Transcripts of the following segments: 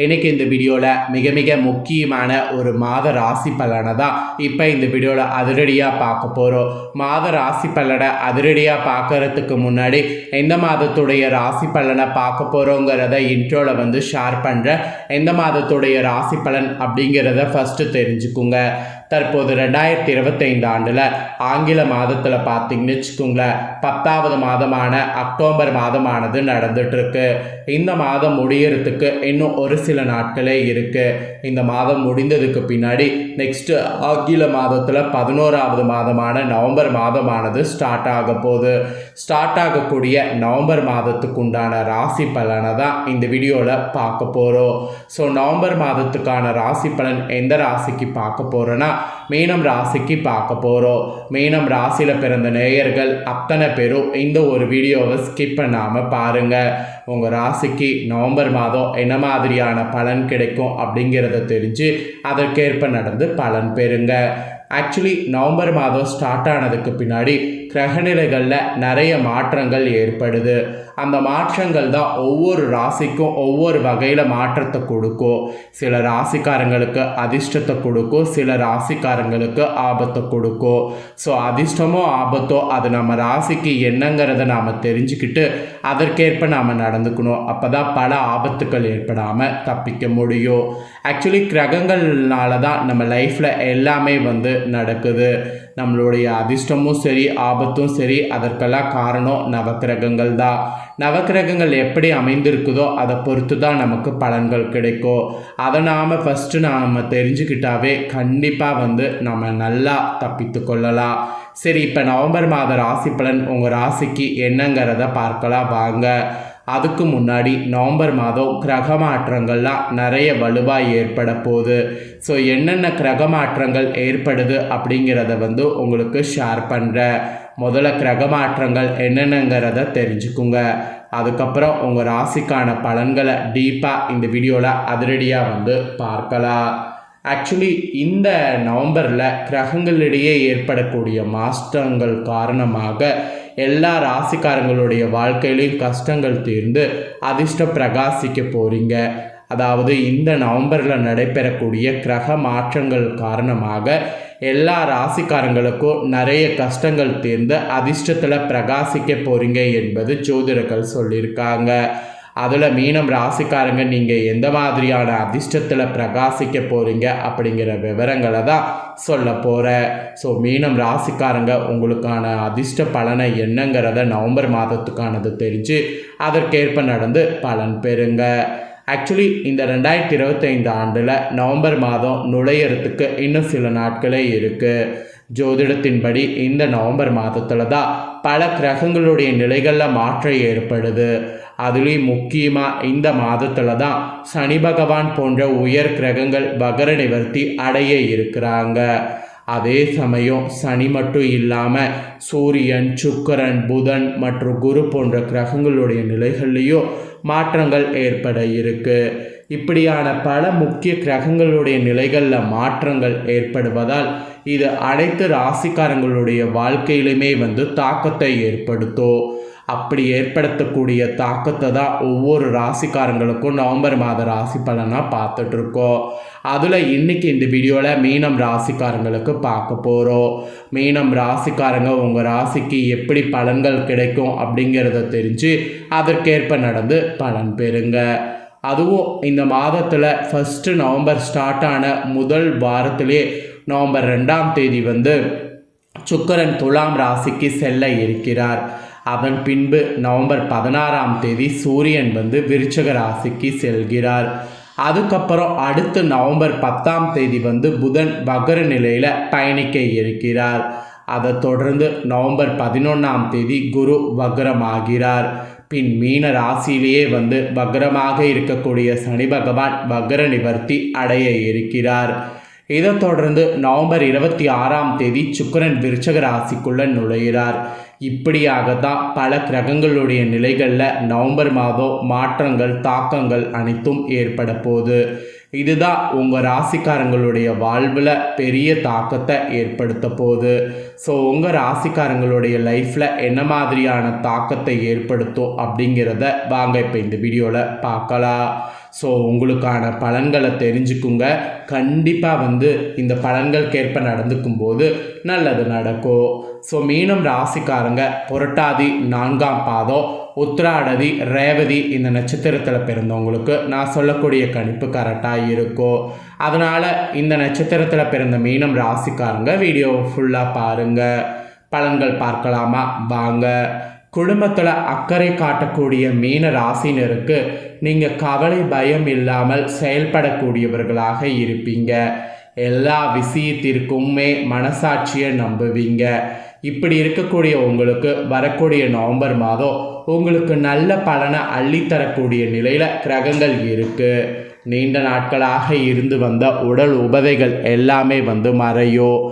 இன்னைக்கு இந்த வீடியோவில் மிக மிக முக்கியமான ஒரு மாத ராசி பலனை தான் இப்போ இந்த வீடியோவில் அதிரடியாக பார்க்க போகிறோம். மாத ராசி பலனை அதிரடியாக பார்க்கறதுக்கு முன்னாடி எந்த மாதத்துடைய ராசி பலனை பார்க்க போகிறோங்கிறத இன்ட்ரோவில் ஷேர் பண்ணுறேன். எந்த மாதத்துடைய ராசி பலன் அப்படிங்கிறத ஃபஸ்ட்டு தெரிஞ்சுக்குங்க. தற்போது 2025 ஆண்டில் ஆங்கில மாதத்தில் பார்த்தீங்கன்னு வச்சுக்கோங்களேன், 10வது மாதமான அக்டோபர் மாதமானது நடந்துட்டுருக்கு. இந்த மாதம் முடியறதுக்கு இன்னும் ஒரு சில நாட்களே இருக்குது. இந்த மாதம் முடிந்ததுக்கு பின்னாடி நெக்ஸ்ட்டு ஆங்கில மாதத்தில் 11வது மாதமான நவம்பர் மாதமானது ஸ்டார்ட் ஆக போகுது. ஸ்டார்ட் ஆகக்கூடிய நவம்பர் மாதத்துக்கு உண்டான ராசி பலனை தான் இந்த வீடியோவில் பார்க்க போகிறோம். ஸோ நவம்பர் மாதத்துக்கான ராசி பலன் எந்த ராசிக்கு பார்க்க போகிறோன்னா மீனம் ராசிக்கு பார்க்க போகிறோம். மீனம் ராசியில் பிறந்த நேயர்கள் அத்தனை பேரும் இந்த ஒரு வீடியோவை ஸ்கிப் பண்ணாமல் பாருங்கள். உங்கள் ராசிக்கு நவம்பர் மாதம் என்ன மாதிரியான பலன் கிடைக்கும் அப்படிங்கிறத தெரிஞ்சு அதற்கேற்ப நடந்து பலன் பெறுங்க. ஆக்சுவலி நவம்பர் மாதம் ஸ்டார்ட் ஆனதுக்கு பின்னாடி கிரகநிலைகளில் நிறைய மாற்றங்கள் ஏற்படுது. அந்த மாற்றங்கள் தான் ஒவ்வொரு ராசிக்கும் ஒவ்வொரு வகையில் மாற்றத்தை கொடுக்கும். சில ராசிக்காரங்களுக்கு அதிர்ஷ்டத்தை கொடுக்கும், சில ராசிக்காரங்களுக்கு ஆபத்தை கொடுக்கும். ஸோ அதிர்ஷ்டமோ ஆபத்தோ அது நம்ம ராசிக்கு என்னங்கிறத நாம் தெரிஞ்சுக்கிட்டு அதற்கேற்ப நாம் நடந்துக்கணும். அப்போ தான் பல ஆபத்துக்கள் ஏற்படாமல் தப்பிக்க முடியும். ஆக்சுவலி கிரகங்கள்னால தான் நம்ம லைஃப்பில் எல்லாமே நடக்குது. நம்மளுடைய அதிர்ஷ்டமும் சரி ஆபத்தும் சரி அதற்கெல்லாம் காரணம் நவக்கிரகங்கள் தான். நவக்கிரகங்கள் எப்படி அமைந்திருக்குதோ அதை பொறுத்து தான் நமக்கு பலன்கள் கிடைக்கும். அதை நாம் ஃபஸ்ட்டு நாம் தெரிஞ்சுக்கிட்டாவே கண்டிப்பாக நம்ம நல்லா தப்பித்து கொள்ளலாம். சரி, இப்போ நவம்பர் மாத ராசி பலன் உங்கள் ராசிக்கு என்னங்கிறத பார்க்கலாம் வாங்க. அதுக்கு முன்னாடி நவம்பர் மாதம் கிரக மாற்றங்கள்லாம் நிறைய வலுவாக ஏற்பட போகுது. ஸோ என்னென்ன கிரக மாற்றங்கள் ஏற்படுது அப்படிங்கிறத உங்களுக்கு ஷேர் பண்ணுறேன். முதல்ல கிரக மாற்றங்கள் என்னென்னங்கிறத தெரிஞ்சுக்குங்க. அதுக்கப்புறம் உங்கள் ராசிக்கான பலன்களை டீப்பாக இந்த வீடியோவில் அதிரடியாக பார்க்கலாம். ஆக்சுவலி இந்த நவம்பரில் கிரகங்களிடையே ஏற்படக்கூடிய மாற்றங்கள் காரணமாக எல்லா ராசிக்காரங்களுடைய வாழ்க்கையிலையும் கஷ்டங்கள் தீர்ந்து அதிர்ஷ்டம் பிரகாசிக்க போகிறீங்க. அதாவது இந்த நவம்பரில் நடைபெறக்கூடிய கிரக மாற்றங்கள் காரணமாக எல்லா ராசிக்காரங்களுக்கும் நிறைய கஷ்டங்கள் தீர்ந்து அதிர்ஷ்டத்தில் பிரகாசிக்க போகிறீங்க என்பது ஜோதிடர்கள் சொல்லியிருக்காங்க. அதில் மீனம் ராசிக்காரங்க நீங்கள் எந்த மாதிரியான அதிர்ஷ்டத்தில் பிரகாசிக்க போகிறீங்க அப்படிங்கிற விவரங்களை தான் சொல்ல போகிறேன். ஸோ மீனம் ராசிக்காரங்க உங்களுக்கான அதிர்ஷ்ட பலனை என்னங்கிறத நவம்பர் மாதத்துக்கானது தெரிஞ்சு அதற்கேற்ப நடந்து பலன் பெறுங்க. ஆக்சுவலி இந்த 2025 ஆண்டில் நவம்பர் மாதம் நுழையிறதுக்கு இன்னும் சில நாட்களே இருக்குது. ஜோதிடத்தின்படி இந்த நவம்பர் மாதத்தில் தான் பல கிரகங்களுடைய நிலைகளில் மாற்றம் ஏற்படுது. அதுலேயும் முக்கியமாக இந்த மாதத்தில் தான் சனி பகவான் போன்ற உயர் கிரகங்கள் வகர நிவர்த்தி அடைய இருக்கிறாங்க. அதே சமயம் சனி மட்டும் இல்லாமல் சூரியன், சுக்கிரன், புதன் மற்றும் குரு போன்ற கிரகங்களுடைய நிலைகள்லேயும் மாற்றங்கள் ஏற்பட இருக்கு. இப்படியான பல முக்கிய கிரகங்களுடைய நிலைகளில் மாற்றங்கள் ஏற்படுவதால் இது அனைத்து ராசிக்காரங்களுடைய வாழ்க்கையிலுமே தாக்கத்தை ஏற்படுத்தும். அப்படி ஏற்படுத்தக்கூடிய தாக்கத்தை தான் ஒவ்வொரு ராசிக்காரங்களுக்கும் நவம்பர் மாத ராசி பலனாக பார்த்துட்ருக்கோம். அதில் இன்றைக்கி இந்த வீடியோவில் மீனம் ராசிக்காரங்களுக்கு பார்க்க போகிறோம். மீனம் ராசிக்காரங்க உங்கள் ராசிக்கு எப்படி பலன்கள் கிடைக்கும் அப்படிங்கிறத தெரிஞ்சு அதற்கேற்ப நடந்து பலன் பெறுங்க. அதுவும் இந்த மாதத்தில் ஃபஸ்ட்டு நவம்பர் ஸ்டார்ட் ஆன முதல் வாரத்திலே நவம்பர் 2ஆம் தேதி சுக்கிரன் துலாம் ராசிக்கு செல்ல இருக்கிறார். அதன் பின்பு நவம்பர் 16ஆம் தேதி சூரியன் விருச்சிக ராசிக்கு செல்கிறார். அதுக்கப்புறம் அடுத்து நவம்பர் 10ஆம் தேதி புதன் வகர நிலையில் பயணிக்க இருக்கிறார். அதை தொடர்ந்து நவம்பர் 11ஆம் தேதி குரு வக்ரமாகிறார். பின் மீன ராசியிலேயே வக்ரமாக இருக்கக்கூடிய சனி பகவான் வக்ர நிவர்த்தி அடைய இருக்கிறார். இதை தொடர்ந்து நவம்பர் 26ஆம் தேதி சுக்கிரன் விருச்சிக ராசிக்குள்ள நுழைகிறார். இப்படியாகத்தான் பல கிரகங்களுடைய நிலைகளில் நவம்பர் மாதம் மாற்றங்கள் தாக்கங்கள் அனைத்தும் ஏற்பட போகுது. இதுதான் உங்கள் ராசிக்காரங்களுடைய வாழ்வில் பெரிய தாக்கத்தை ஏற்படுத்த போகுது. ஸோ உங்கள் ராசிக்காரங்களுடைய லைஃப்பில் என்ன மாதிரியான தாக்கத்தை ஏற்படுத்தும் அப்படிங்கிறத வாங்க இப்போ இந்த வீடியோவில் பார்க்கலாம். ஸோ உங்களுக்கான பலன்களை தெரிஞ்சுக்குங்க. கண்டிப்பாக இந்த பலன்களுக்கேற்ப நடந்துக்கும் போது நல்லது நடக்கும். ஸோ மீனம் ராசிக்காரங்க புரட்டாதி 4ஆம் பாதம், உத்திராடதி, ரேவதி இந்த நட்சத்திரத்தில் பிறந்தவங்களுக்கு நான் சொல்லக்கூடிய கணிப்பு கரெக்டாக இருக்கும். அதனால் இந்த நட்சத்திரத்தில் பிறந்த மீனம் ராசிக்காரங்க வீடியோவை ஃபுல்லாக பாருங்கள். பலன்கள் பார்க்கலாமா? வாங்க. குடும்பத்தில் அக்கறை காட்டக்கூடிய மீன ராசினருக்கு நீங்கள் கவலை பயம் இல்லாமல் செயல்படக்கூடியவர்களாக இருப்பீங்க. எல்லா விஷயத்திற்குமே மனசாட்சியை நம்புவீங்க. இப்படி இருக்கக்கூடிய உங்களுக்கு வரக்கூடிய நவம்பர் மாதம் உங்களுக்கு நல்ல பலனை அள்ளித்தரக்கூடிய நிலையில் கிரகங்கள் இருக்குது. நீண்ட நாட்களாக இருந்து வந்த உடல் உபதைகள் எல்லாமே மறையும்.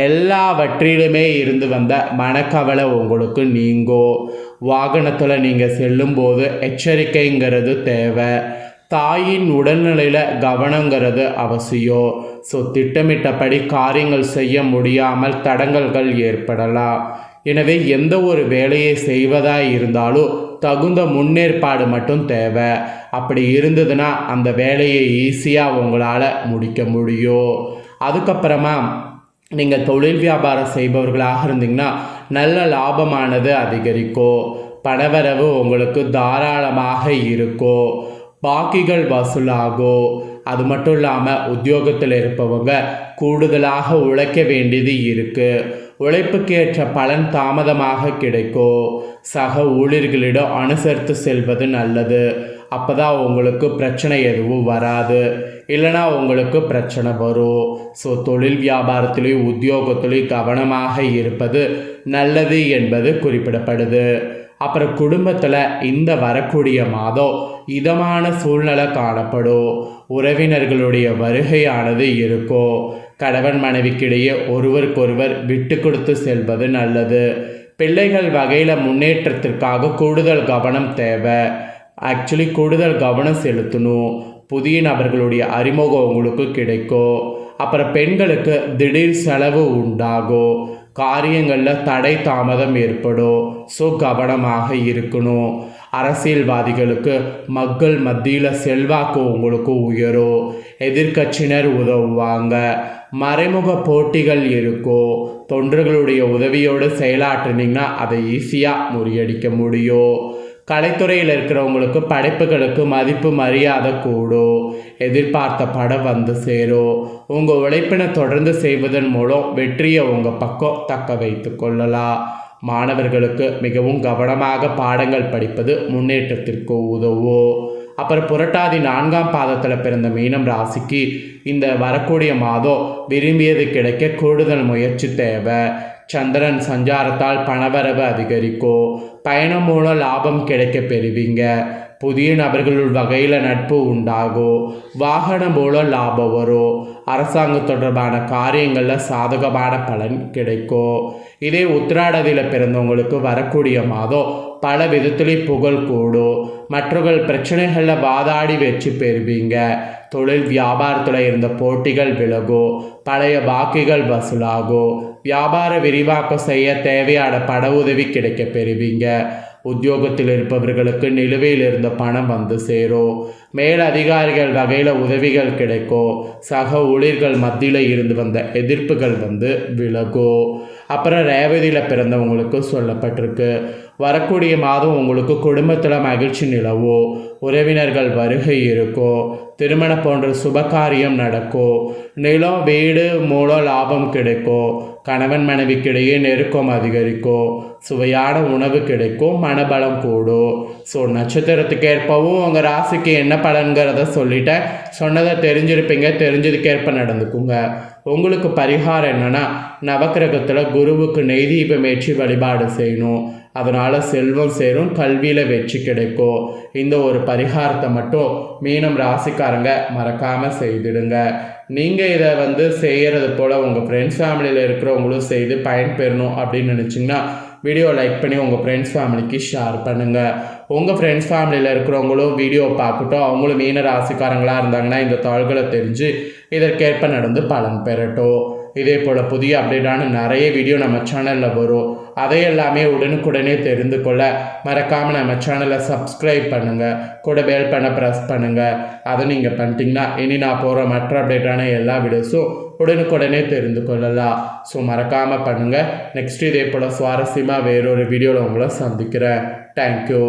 எல்லாவற்றிலுமே இருந்து வந்த மனக்கவலை உங்களுக்கு நீங்கும். வாகனத்தில் நீங்கள் செல்லும்போது எச்சரிக்கைங்கிறது தேவை. தாயின் உடல்நிலையில் கவனங்கிறது அவசியம். ஸோ திட்டமிட்டபடி காரியங்கள் செய்ய முடியாமல் தடங்கல்கள் ஏற்படலாம். எனவே எந்த ஒரு வேலையை செய்வதாக இருந்தாலும் தகுந்த முன்னேற்பாடு மட்டும் தேவை. அப்படி இருந்ததுன்னா அந்த வேலையை ஈஸியாக உங்களால் முடிக்க முடியும். அதுக்கப்புறமா நீங்கள் தொழில் வியாபாரம் செய்பவர்களாக இருந்தீங்கன்னா நல்ல லாபமானது அதிகரிக்கும். பணவரவு உங்களுக்கு தாராளமாக இருக்கும். பாக்கிகள் வசூலாகும். அது மட்டும் இல்லாமல் உத்தியோகத்தில் இருப்பவங்க கூடுதலாக உழைக்க வேண்டியது இருக்குது. உழைப்புக்கேற்ற பலன் தாமதமாக கிடைக்கும். சக ஊழியர்களிடம் அனுசரித்து செல்வது நல்லது. அப்போ தான் உங்களுக்கு பிரச்சனை எதுவும் வராது. இல்லைனா உங்களுக்கு பிரச்சனை வரும். ஸோ தொழில் வியாபாரத்திலையும் உத்தியோகத்திலையும் கவனமாக இருப்பது நல்லது என்பது குறிப்பிடப்படுது. அப்புறம் குடும்பத்தில் இந்த வரக்கூடிய மாதம் இதமான சூழ்நிலை காணப்படும். உறவினர்களுடைய வருகையானது இருக்கும். கணவன் மனைவிக்கிடையே ஒருவருக்கொருவர் விட்டு கொடுத்து செல்வது நல்லது. பிள்ளைகள் வகையில் முன்னேற்றத்திற்காக கூடுதல் கவனம் தேவை. கூடுதல் கவனம் செலுத்தணும். புதிய நபர்களுடைய அறிமுகம் உங்களுக்கு கிடைக்கும். அப்புறம் பெண்களுக்கு திடீர் செலவு உண்டாகும். காரியங்களில் தடை தாமதம் ஏற்படும். ஸோ கவனமாக இருக்கணும். அரசியல்வாதிகளுக்கு மக்கள் மத்தியில் செல்வாக்கு உங்களுக்கு உயரும். எதிர்க்கட்சியினர் உதவுவாங்க. மறைமுக போட்டிகள் இருக்கும். தொண்டர்களுடைய உதவியோடு செயலாற்றினீங்கன்னா அதை ஈஸியாக முறியடிக்க முடியும். கலைத்துறையில் இருக்கிறவங்களுக்கு படைப்புகளுக்கு மதிப்பு மரியாதை கூடும். எதிர்பார்த்த படம் சேரும். உங்கள் உழைப்பினை தொடர்ந்து செய்வதன் மூலம் வெற்றியை உங்கள் பக்கம் தக்க வைத்து கொள்ளலாம். மாணவர்களுக்கு மிகவும் கவனமாக பாடங்கள் படிப்பது முன்னேற்றத்திற்கு உதவும். அப்புறம் புரட்டாதி 4ஆம் பாதத்தில் பிறந்த மீனம் ராசிக்கு இந்த வரக்கூடிய மாதம் விரும்பியது கிடைக்க கூடுதல் முயற்சி தேவை. சந்திரன் சஞ்சாரத்தால் பணவரவு அதிகரிக்கும். பயணம் மூலம் லாபம் கிடைக்க பெறுவீங்க. புதிய நபர்கள் வகையில் நட்பு உண்டாகும். வாகனம் மூலம் லாபம் வரும். அரசாங்கம் தொடர்பான காரியங்களில் சாதகமான பலன் கிடைக்கும். இதே உத்திராடதியில் பிறந்தவங்களுக்கு வரக்கூடிய மாதம் பல விதத்துலேயும் புகழ் கூடும். மற்றவர்கள் பிரச்சனைகளில் வாதாடி வெற்றி பெறுவீங்க. தொழில் வியாபாரத்தில் இருந்த போட்டிகள் விலகும். பழைய பாக்கிகள் வசூலாகும். வியாபார விரிவாக்கம் செய்ய தேவையான பண உதவி கிடைக்க பெறுவீங்க. உத்தியோகத்தில் இருப்பவர்களுக்கு நிலுவையில் இருந்த பணம் சேரும். மேல் அதிகாரிகள் வகையில் உதவிகள் கிடைக்கும். சக ஊழியர்கள் மத்தியில் இருந்து வந்த எதிர்ப்புகள் விலகும். அப்புறம் ரேவதியில் பிறந்தவங்களுக்கு சொல்லப்பட்டிருக்கு வரக்கூடிய மாதம் உங்களுக்கு குடும்பத்தில் மகிழ்ச்சி நிலவும். உறவினர்கள் வருகை இருக்கும். திருமணம் போன்ற சுபகாரியம் நடக்கும். நிலம் வீடு மூலம் லாபம் கிடைக்கும். கணவன் மனைவிக்கிடையே நெருக்கம் அதிகரிக்கும். சுவையான உணவு கிடைக்கும். மனபலம் கூடும். ஸோ நட்சத்திரத்துக்கு ஏற்பவும் உங்கள் ராசிக்கு என்ன பலன்கிறத சொல்லிட்டேன். சொன்னதை தெரிஞ்சிருப்பீங்க. தெரிஞ்சதுக்கேற்ப நடந்துக்குங்க. உங்களுக்கு பரிகாரம் என்னென்னா நவக்கிரகத்தில் குருவுக்கு நெய் தீபம் ஏற்றி வழிபாடு செய்யணும். அதனால் செல்வம் சேரும். கல்வியில் வெற்றி கிடைக்கும். இந்த ஒரு பரிகாரத்தை மட்டும் மீனம் ராசிக்காரங்க மறக்காமல் செய்திடுங்க. நீங்கள் இதை செய்கிறது போல் உங்கள் ஃப்ரெண்ட்ஸ் ஃபேமிலியில் இருக்கிறவங்களும் செய்து பயன்பெறணும் அப்படின்னு நினச்சிங்கன்னா வீடியோ லைக் பண்ணி உங்கள் ஃப்ரெண்ட்ஸ் ஃபேமிலிக்கு ஷேர் பண்ணுங்கள். உங்கள் ஃப்ரெண்ட்ஸ் ஃபேமிலியில் இருக்கிறவங்களும் வீடியோ பார்க்கட்டும். அவங்களும் மீன ராசிக்காரங்களாக இருந்தாங்கன்னா இந்த தாள்களை தெரிஞ்சு இதற்கேற்ப நடந்து பலன் பெறட்டும். இதே போல் புதிய அப்டேட்டான நிறைய வீடியோ நம்ம சேனலில் வரும். அதையெல்லாமே உடனுக்குடனே தெரிந்து கொள்ள மறக்காமல் நம்ம சேனலை சப்ஸ்கிரைப் பண்ணுங்கள். கூட பெல் பண்ண ப்ரெஸ் பண்ணுங்கள். அதை நீங்கள் பண்ணிட்டீங்கன்னா இனி நான் போகிற மற்ற அப்டேட்டான எல்லா வீடியோஸும் உடனுக்குடனே தெரிந்து கொள்ளலாம். ஸோ மறக்காமல் பண்ணுங்கள். நெக்ஸ்ட் இதே போல் சுவாரஸ்யமாக வேறொரு வீடியோவில் உங்களை சந்திக்கிறேன். தேங்க்யூ.